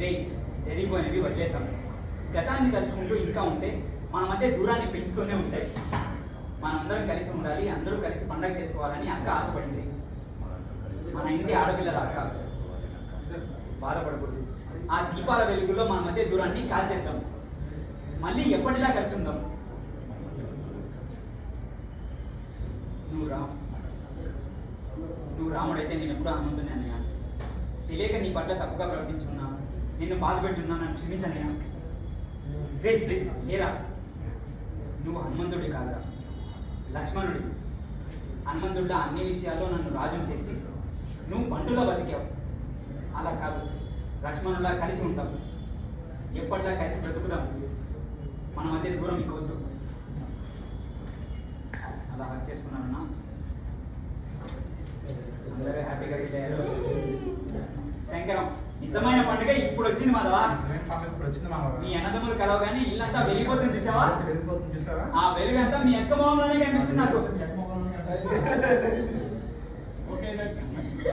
రే జరిగిపోయినవి వదిలేద్దాం. గతాన్ని తలుచుకుంటూ ఇంకా ఉంటే మన మధ్య దూరాన్ని పెంచుతూనే ఉంటాయి. మనందరం కలిసి ఉండాలి, అందరూ కలిసి పండగ చేసుకోవాలని అక్క ఆశపడింది. మన ఇంటి ఆడపిల్లల అక్క బాధపడకూడదు. ఆ దీపాల వెలుగులో మన మధ్య దూరాన్ని కాల్చేద్దాం. మళ్ళీ ఎప్పటిలా కలిసి ఉందాం. నువ్వు రాముడైతే నేను ఎప్పుడూ హనుమంతుని అన్నయ్య. తెలియక నీ పట్ల తప్పుగా ప్రవర్తించున్నా, నిన్ను బాధపెట్టున్నా, నన్ను క్షమించన్నయ్య. లేరా, నువ్వు హనుమంతుడి కాదురా, లక్ష్మణుడి. హనుమంతుడిలో అన్ని విషయాల్లో నన్ను రాజును చేసి నువ్వు బంటులా బతికావు. అలా కాదు, లక్ష్మణులా కలిసి ఉంటావు. ఎప్పటిలా కలిసి బ్రతుకుదాం. మన మధ్య దూరం ఇంకొద్దు. అలా హక్ చేసుకున్నానన్నా. అందరూ హ్యాపీగా ఫీల్ అయ్యారు. శంకరం, నిజమైన పండుగ ఇప్పుడు వచ్చింది మాధవా. మీ అన్నదమ్ములు కలవగానే ఇల్లంతా వెలిగిపోతుంది చూసావా? ఆ వెలుగంతా మీ అక్క మొహంలోనే కనిపిస్తుంది నాకు.